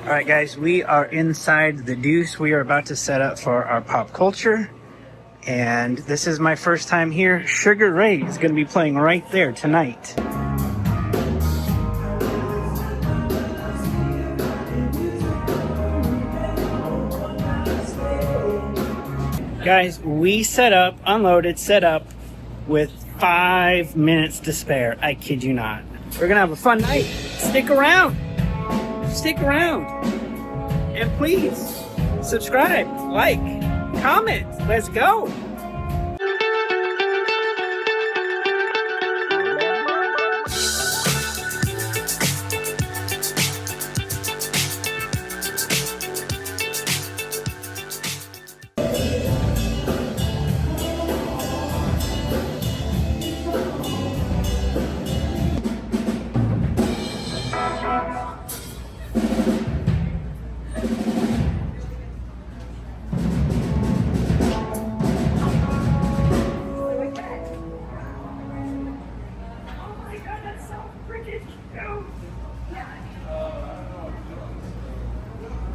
All right, guys, we are inside the Duce. We are about to set up for our pop culture. And this is my first time here. Sugar Ray is going to be playing right there tonight. Guys, we set up, unloaded, set up with 5 minutes to spare. I kid you not. We're going to have a fun night. Stick around. Stick around. And please, subscribe, like, comment. Let's go.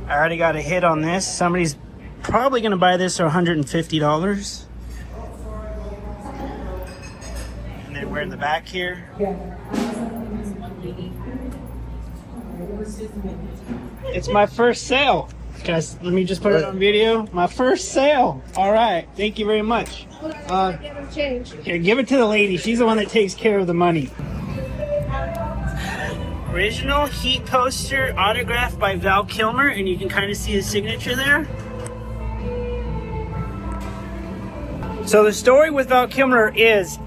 I already got a hit on this. Somebody's probably going to buy this for $150. And then we're in the back here. It's my first sale. Guys, let me just put it on video. My first sale. All right. Thank you very much. Here, give it to the lady. She's the one that takes care of the money. Original Heat poster autographed by Val Kilmer, and you can kind of see his signature there. So the story with Val Kilmer is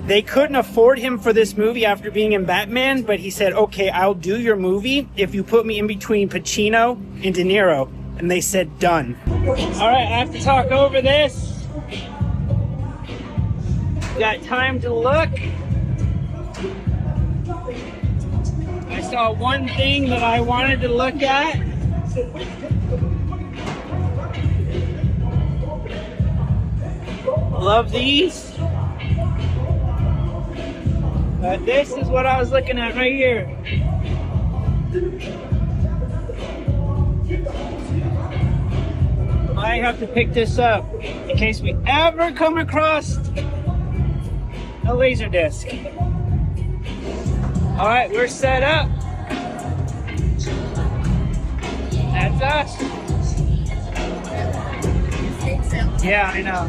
they couldn't afford him for this movie after being in Batman, but he said, okay, I'll do your movie if you put me in between Pacino and De Niro. And they said, done. All right, I have to talk over this. Got time to look. I saw one thing that I wanted to look at. Love these. But this is what I was looking at right here. I have to pick this up in case we ever come across a laser disc. All right, we're set up. That's us. Yeah, I know.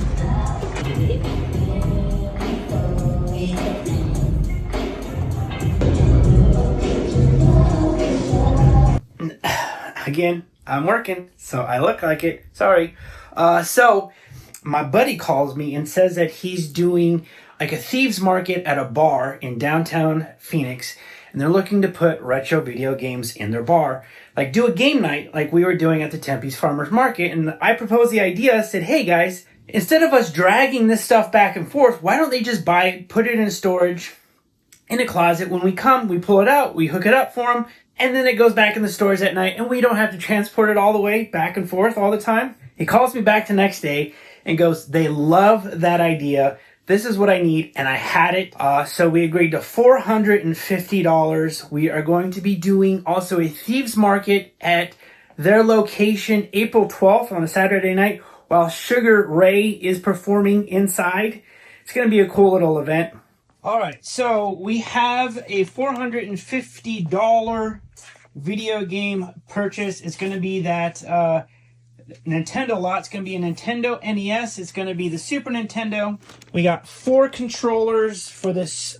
Again, I'm working, so I look like it. Sorry. So my buddy calls me and says that he's doing like a Thieves market at a bar in downtown Phoenix, and they're looking to put retro video games in their bar, like do a game night like we were doing at the Tempe's Farmers Market. And I proposed the idea, said, hey guys, instead of us dragging this stuff back and forth, why don't they just buy it, put it in storage in a closet? When we come, we pull it out, we hook it up for them, and then it goes back in the stores at night, and we don't have to transport it all the way back and forth all the time. He calls me back the next day and goes, they love that idea. This is what I need, and I had it. So we agreed to $450. We are going to be doing also a Thieves market at their location April 12th on a Saturday night while Sugar Ray is performing inside. It's going to be a cool little event. All right, so we have a $450 video game purchase. It's going to be that Nintendo lot. It's going to be a Nintendo NES. It's going to be the Super Nintendo. We got 4 controllers for this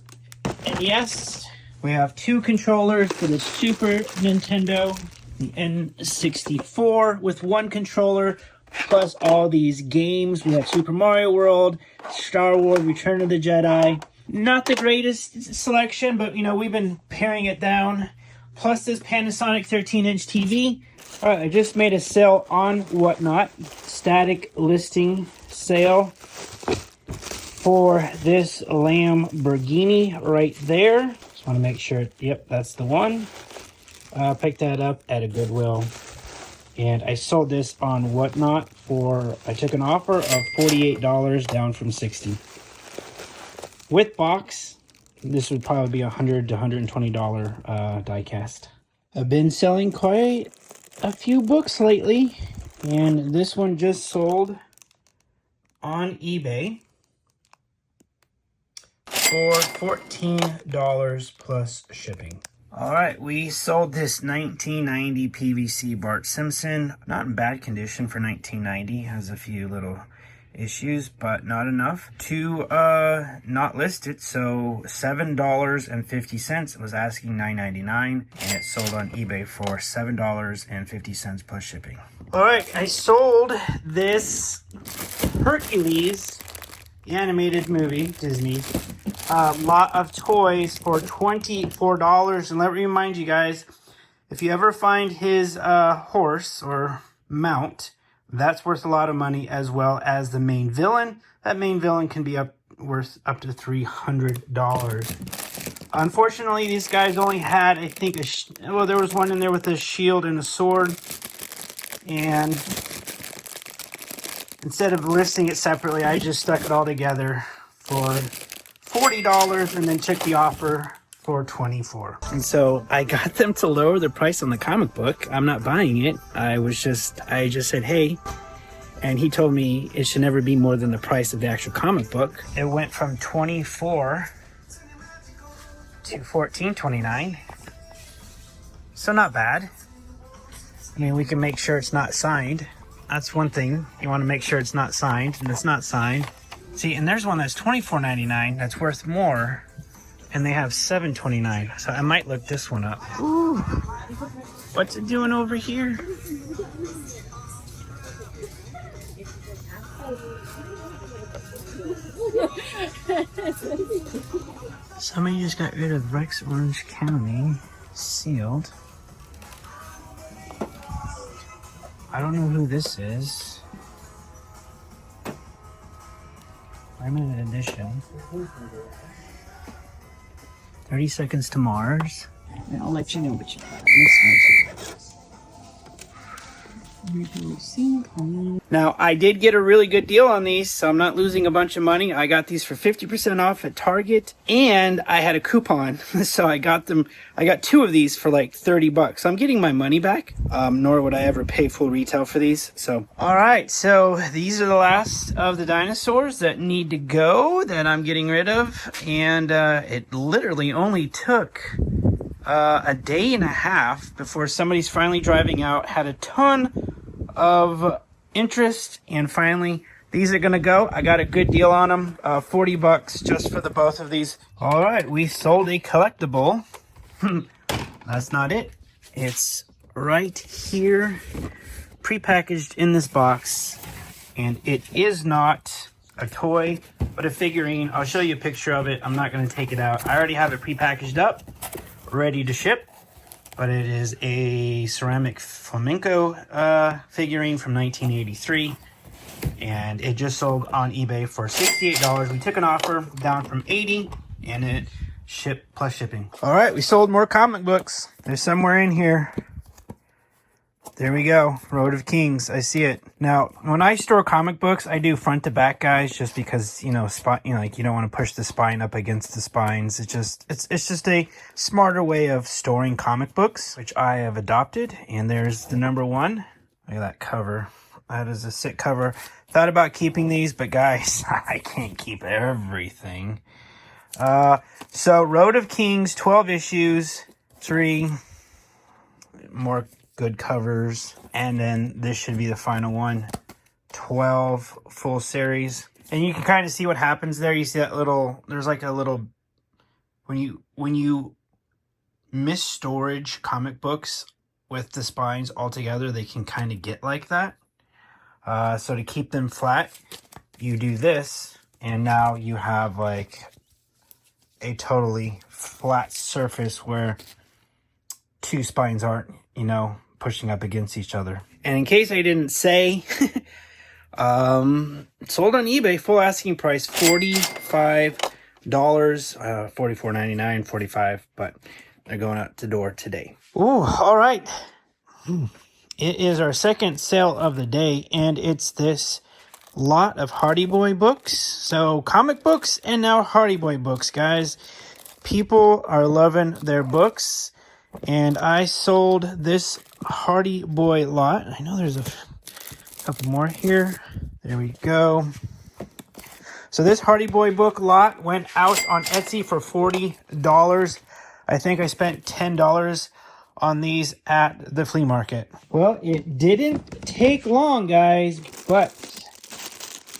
NES. We have 2 controllers for the Super Nintendo, the N64, with 1 controller, plus all these games. We have Super Mario World, Star Wars, Return of the Jedi. Not the greatest selection, but, you know, we've been paring it down. Plus this Panasonic 13-inch TV. All right, I just made a sale on Whatnot. Static listing sale for this Lamborghini right there. Just want to make sure, yep, that's the one. Picked that up at a Goodwill. And I sold this on Whatnot for, I took an offer of $48 down from $60. With box, this would probably be $100 to $120 die cast. I've been selling quite a few books lately, and this one just sold on eBay for $14 plus shipping. All right, we sold this 1990 PVC Bart Simpson. Not in bad condition for 1990. Has a few little issues, but not enough to not list it. So $7.50. It was asking $9.99, and it sold on eBay for $7.50 plus shipping. All right, I sold this Hercules animated movie, Disney. Lot of toys for $24. And let me remind you guys, if you ever find his horse or mount, that's worth a lot of money, as well as the main villain. That main villain can be worth up to $300. Unfortunately, these guys only had, I think, well, there was one in there with a shield and a sword. And instead of listing it separately, I just stuck it all together for $40 and then took the offer for $24. And so I got them to lower the price on the comic book. I'm not buying it. I just said, hey, and he told me it should never be more than the price of the actual comic book. It went from $24 to $14.29. So not bad. I mean, we can make sure it's not signed. That's one thing. You want to make sure it's not signed, and it's not signed. See, and there's one that's $24.99 that's worth more, and they have $7.29. So I might look this one up. Ooh, what's it doing over here? Somebody just got rid of Rex Orange County, sealed. I don't know who this is. Limited edition. 30 Seconds to Mars. And I'll let you know what you got. Now, I did get a really good deal on these, so I'm not losing a bunch of money. I got these for 50% off at Target, and I had a coupon, so I got two of these for like $30. So I'm getting my money back, nor would I ever pay full retail for these. So, all right, so these are the last of the dinosaurs that need to go, that I'm getting rid of, and it literally only took a day and a half before somebody's finally driving out, had a ton of interest, and finally these are gonna go. I got a good deal on them, $40 just for the both of these. All right, we sold a collectible. That's not it. It's right here, prepackaged in this box, and it is not a toy but a figurine. I'll show you a picture of it. I'm not going to take it out. I already have it prepackaged up, ready to ship, but it is a ceramic flamenco figurine from 1983, and it just sold on eBay for $68. We took an offer down from $80, and it shipped plus shipping. All right, we sold more comic books. They're somewhere in here. There we go. Road of Kings. I see it. Now, when I store comic books, I do front to back, guys, just because, like you don't want to push the spine up against the spines. It's just a smarter way of storing comic books, which I have adopted. And there's the number one. Look at that cover. That is a sick cover. Thought about keeping these, but guys, I can't keep everything. So Road of Kings, 12 issues, 3 more good covers, and then this should be the final one, 12 full series. And you can kind of see what happens there. You see that little, there's like a little, when you miss storage comic books with the spines all together, they can kind of get like that. So to keep them flat, you do this, and now you have like a totally flat surface where two spines aren't, pushing up against each other. And in case I didn't say, sold on eBay, full asking price, $45, $44.99, $45, but they're going out the door today. Ooh, all right. It is our second sale of the day, and it's this lot of Hardy Boy books. So comic books and now Hardy Boy books, guys. People are loving their books. And I sold this Hardy Boy lot. I know there's a couple more here. There we go. So this Hardy Boy book lot went out on Etsy for $40. I think I spent $10 on these at the flea market. Well, it didn't take long, guys, but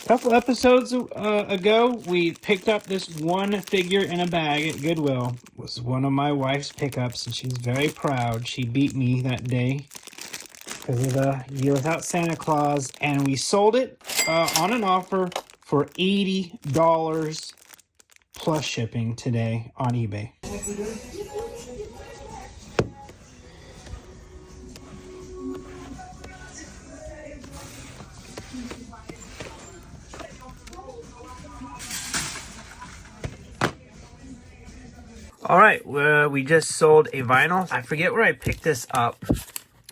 a couple episodes ago, we picked up this one figure in a bag at Goodwill. It was one of my wife's pickups, and she's very proud. She beat me that day because of the Year Without Santa Claus, and we sold it on an offer for $80 plus shipping today on eBay. All right, we just sold a vinyl. I forget where I picked this up,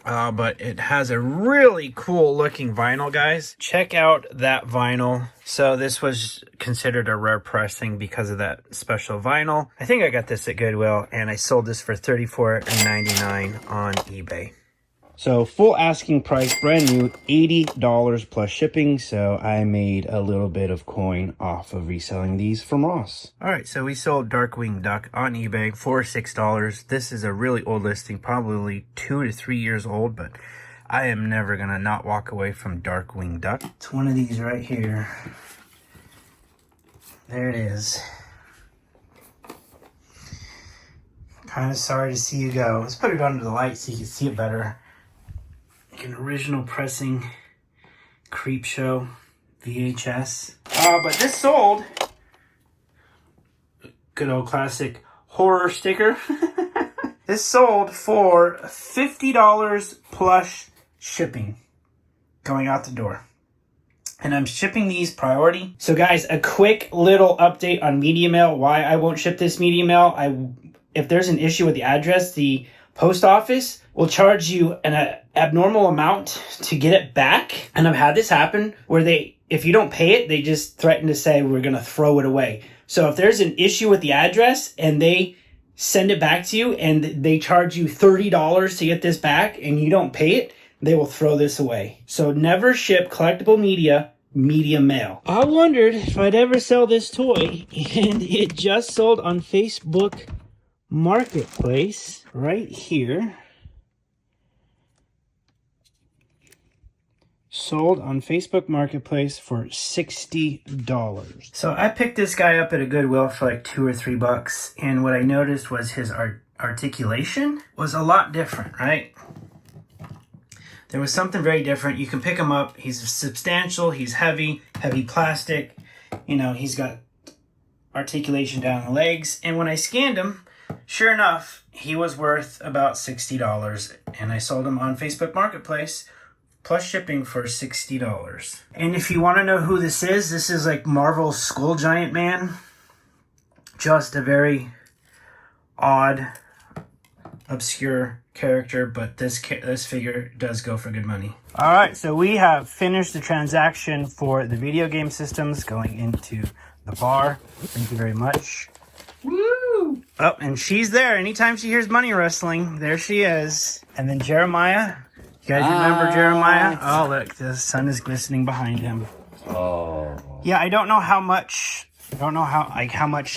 but it has a really cool looking vinyl, guys. Check out that vinyl. So this was considered a rare pressing because of that special vinyl. I think I got this at Goodwill, and I sold this for $34.99 on eBay. So full asking price, brand new, $80 plus shipping. So I made a little bit of coin off of reselling these from Ross. All right, so we sold Darkwing Duck on eBay for $6. This is a really old listing, probably 2 to 3 years old, but I am never gonna not walk away from Darkwing Duck. It's one of these right here. There it is. Kind of sorry to see you go. Let's put it under the light so you can see it better. An original pressing Creep Show VHS. But this sold. Good old classic horror sticker. This sold for $50 plus shipping going out the door. And I'm shipping these priority. So guys, a quick little update on media mail. Why I won't ship this media mail. If there's an issue with the address, the post office will charge you an abnormal amount to get it back. And I've had this happen where if you don't pay it, they just threaten to say, we're going to throw it away. So if there's an issue with the address and they send it back to you and they charge you $30 to get this back and you don't pay it, they will throw this away. So never ship collectible media mail. I wondered if I'd ever sell this toy, and it just sold on Facebook Marketplace right here. Sold on Facebook Marketplace for $60. So I picked this guy up at a Goodwill for like $2 or $3, and what I noticed was his articulation was a lot different, right? There was something very different. You can pick him up. He's substantial. He's heavy plastic. You know, he's got articulation down the legs. And when I scanned him, sure enough, he was worth about $60, and I sold him on Facebook Marketplace plus shipping for $60. And if you want to know who this is like Marvel's Skull Giant Man. Just a very odd, obscure character, but this figure does go for good money. All right, so we have finished the transaction for the video game systems going into the bar. Thank you very much. Woo! Oh, and she's there. Anytime she hears money rustling, there she is. And then Jeremiah. You guys remember Jeremiah? Oh, look, the sun is glistening behind him. Oh. Yeah, I don't know how much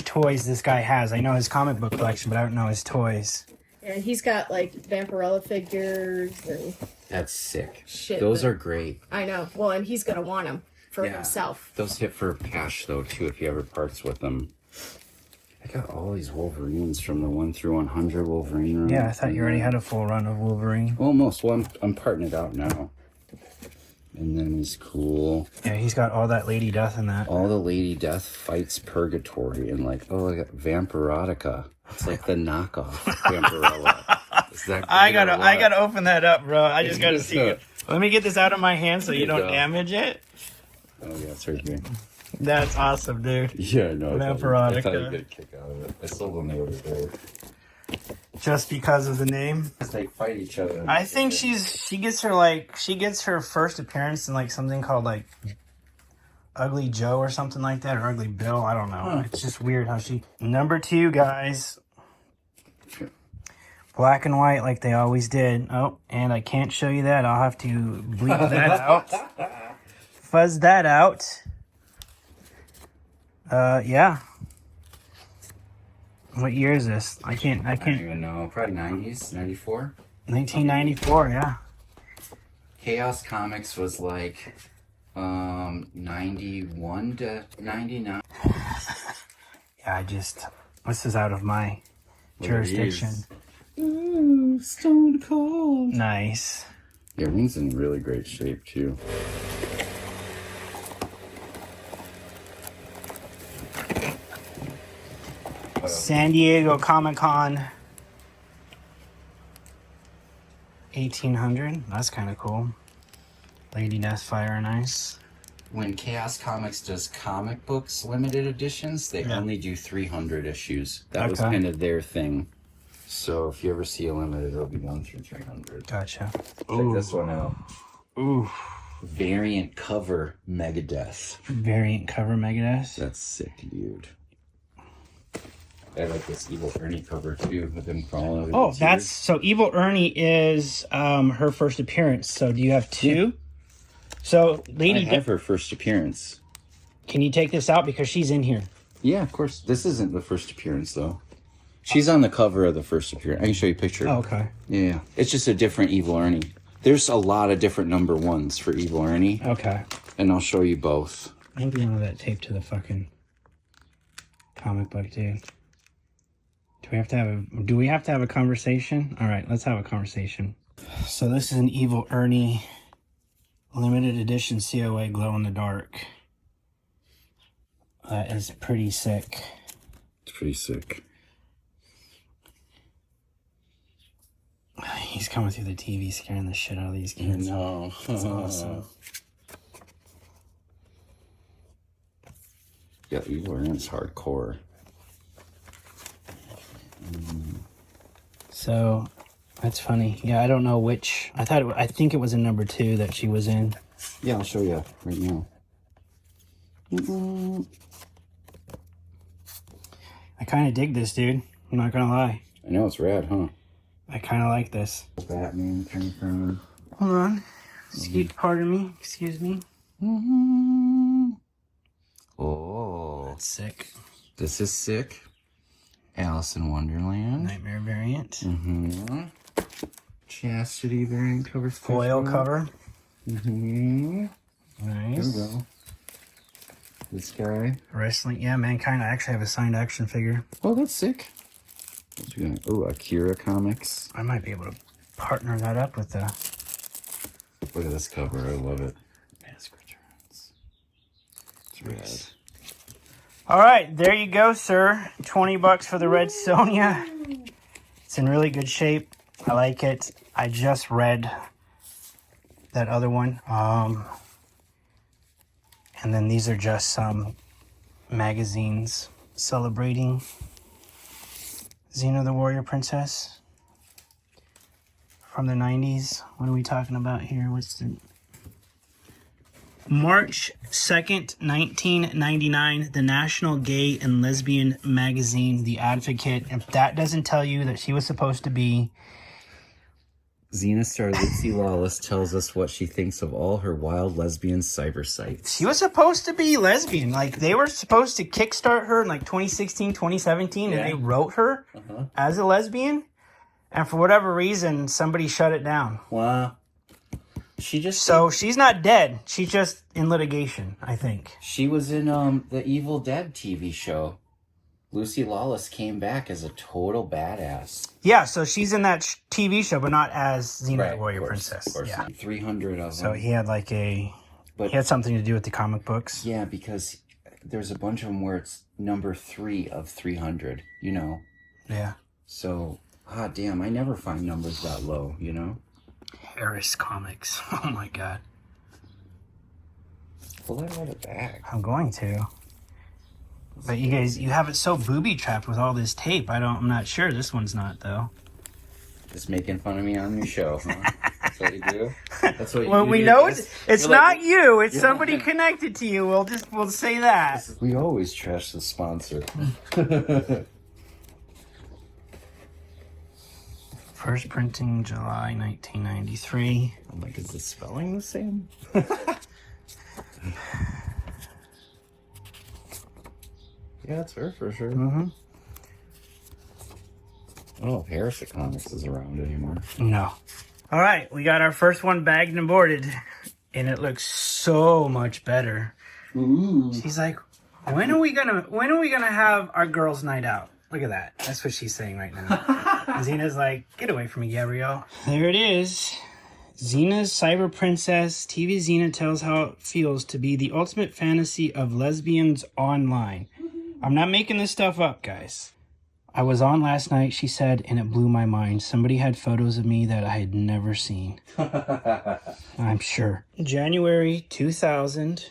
toys this guy has. I know his comic book collection, but I don't know his toys. Yeah, he's got like Vampirella figures and That's sick. shit. Those are great. I know. Well, and he's gonna want them for himself. Those hit for cash though too if you ever parts with them. I got all these Wolverines from the 1 through 100 Wolverine run. Yeah, I thought you already had a full run of Wolverine. Almost. Well, I'm parting it out now. And then he's cool. Yeah, he's got all that Lady Death in that. All the Lady Death fights Purgatory and like, oh, I got Vampirotica. It's like the knockoff Vampirella. Is that I gotta open that up, bro. I just gotta see it. Let me get this out of my hand so you don't go. damage it. Oh yeah, it's right here. That's awesome, dude. Yeah, no. I thought you'd get a kick out of it. I sold them the other day. Just because of the name. They fight each other. I think she gets her first appearance in like something called like Ugly Joe or something like that, or Ugly Bill. I don't know. It's just weird how she. Number 2, guys. Black and white like they always did. Oh, and I can't show you that. I'll have to bleep that out. Fuzz that out. Yeah. What year is this? I don't even know. Probably 90s, 94. 1994, yeah. Chaos Comics was like 91 to 99. Yeah, this is out of my jurisdiction. Ooh, stone cold. Nice. Yeah, everything's in really great shape too. San Diego Comic-Con 1800. That's kind of cool. Lady Deathfire, nice. When Chaos Comics does comic books limited editions, they only do 300 issues. That was kind of their thing. So if you ever see a limited, it'll be 1 through 300. Gotcha. Check this one out. Ooh. Variant cover Megadeth. Variant cover Megadeth. That's sick, dude. I like this Evil Ernie cover too, with him crawling over the that's so Evil Ernie is her first appearance. So do you have two? Yeah. So I have her first appearance. Can you take this out because she's in here? Yeah, of course. This isn't the first appearance though. She's on the cover of the first appearance. I can show you a picture. Oh, okay. Yeah. It's just a different Evil Ernie. There's a lot of different number ones for Evil Ernie. Okay. And I'll show you both. Maybe one of that tape to the fucking comic book, dude. Do we have to have a conversation? All right, let's have a conversation. So this is an Evil Ernie limited edition COA glow in the dark. That is pretty sick. It's pretty sick. He's coming through the TV scaring the shit out of these kids. No. That's awesome. Yeah, Evil Ernie's hardcore. So that's funny. Yeah, I don't know which. I think it was in number 2 that she was in. Yeah, I'll show you right now. I kind of dig this, dude. I'm not gonna lie. I know, it's rad, huh? I kind of like this. Batman came from. Hold on. Pardon me. Excuse me. Oh, That's sick. This is sick. Alice in Wonderland. Nightmare variant. Mm-hmm. Chastity variant cover. Foil cover. Mm-hmm. Nice. There we go. This guy. Wrestling. Yeah, Mankind. I actually have a signed action figure. Oh, that's sick. Oh, Akira Comics. I might be able to partner that up with the... Look at this cover. I love it. Mask Returns. It's rad. All right, there you go, sir. $20 for the Red Sonja. It's in really good shape. I like it. I just read that other one. And then these are just some magazines celebrating Xena the Warrior Princess from the 90s. What are we talking about here? What's the... March 2nd, 1999, the National Gay and Lesbian Magazine, The Advocate. If that doesn't tell you that she was supposed to be... Xena star Lucy Lawless tells us what she thinks of all her wild lesbian cyber sites. She was supposed to be lesbian. Like, they were supposed to kickstart her in, like, 2016, 2017, and they wrote her as a lesbian. And for whatever reason, somebody shut it down. Wow. So she's not dead. She's just in litigation, I think. She was in the Evil Dead TV show. Lucy Lawless came back as a total badass. Yeah, so she's in that TV show, but not as Xena the Warrior Princess. Of course. Yeah. 300 of them. So he had he had something to do with the comic books. Yeah, because there's a bunch of them where it's number 3 of 300, you know? Yeah. So, damn, I never find numbers that low, you know? Harris Comics. Oh my god. Pull that out of the bag. I'm going to. But you guys, you have it so booby-trapped with all this tape. I'm not sure. This one's not, though. Just making fun of me on your show, huh? That's what you do? That's what you well, do. we know it's not you. It's somebody connected to you. We'll say that. We always trash the sponsor. First printing July 1993. I'm like, is the spelling the same? Yeah, it's her for sure. Mm-hmm. I don't know if Harrison Comics is around anymore. No. All right, we got our first one bagged and boarded, and it looks so much better. Ooh. She's like, when are we gonna have our girls' night out? Look at that. That's what she's saying right now. And Xena's like, get away from me, Gabrielle. There it is. Xena's Cyber Princess. TV Xena tells how it feels to be the ultimate fantasy of lesbians online. I'm not making this stuff up, guys. I was on last night, she said, and it blew my mind. Somebody had photos of me that I had never seen. I'm sure. January 2000.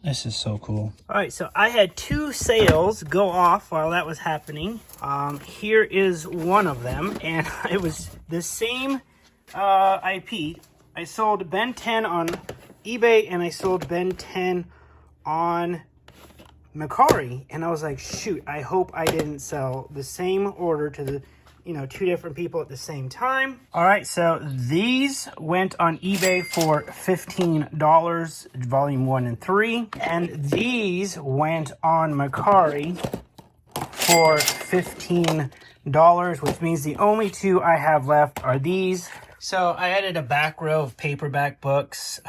This is so cool. All right, so I had 2 sales go off while that was happening. Here is one of them, and it was the same IP. I sold Ben 10 on eBay, and I sold Ben 10 on Mercari, and I was like, shoot, I hope I didn't sell the same order to the 2 different people at the same time. All right, so these went on eBay for $15, volume 1 and 3, and these went on Mercari for $15, which means the only 2 I have left are these. So I added a back row of paperback books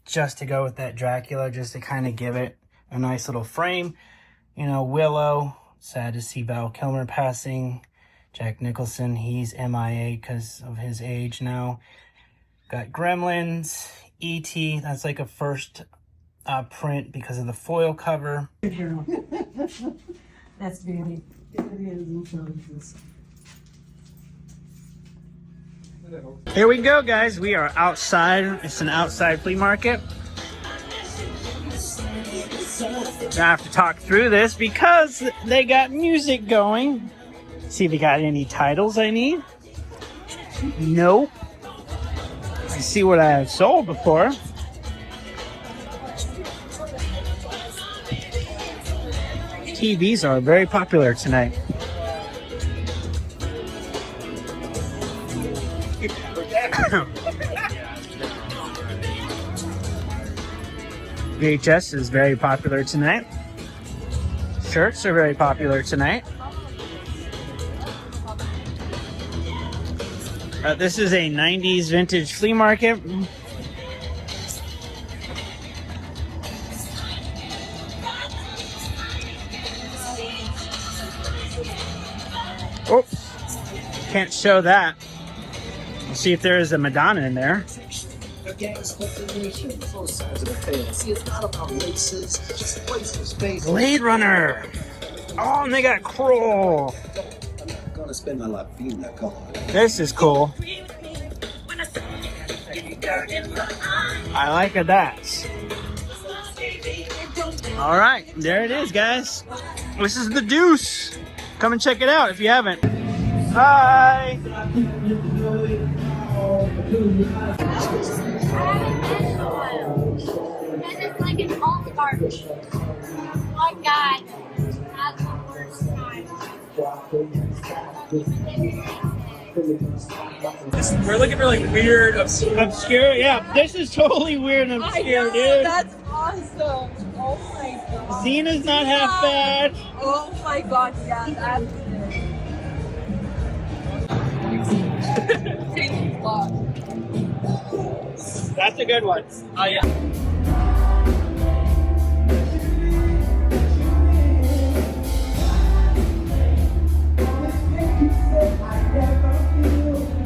just to go with that Dracula, just to kind of give it a nice little frame. Willow, sad to see Val Kilmer passing. Jack Nicholson, he's MIA because of his age now. Got Gremlins, E.T., that's like a first print because of the foil cover. That's beauty. Here we go, guys. We are outside. It's an outside flea market. I have to talk through this because they got music going. See if we got any titles I need. Nope. I see what I have sold before. TVs are very popular tonight. VHS is very popular tonight. Shirts are very popular tonight. This is a 90s vintage flea market. Oh, can't show that. We'll see if there is a Madonna in there. Blade Runner. Oh, and they got Kroll. Spend my life being that color. This is cool. I like that. All right, there it is, guys. This is the Duce. Come and check it out if you haven't. Hi. It's like an all garbage. One guy has the worst time. We're looking for like weird, Obscure? Yeah, this is totally weird and obscure, dude. That's awesome. Oh my god. Xena's not half bad. Oh my god, yeah, that's it. That's a good one. oh yeah.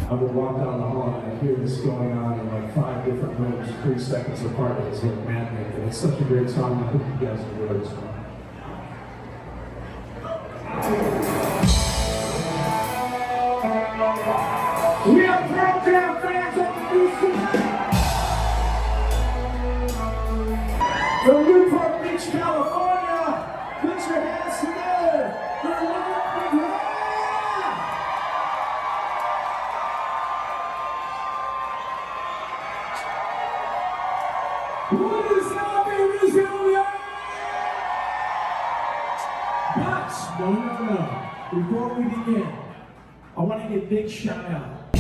I would walk down the hall and I hear this going on in like 5 different rooms, 3 seconds apart. It's like maddening. And it's such a great song. I hope you guys enjoy this one. We are program fans of the Duce. From Newport Beach, California, put your hands together for Lord Big. What is happening, Missouri? Before we begin, I want to give a big shout out.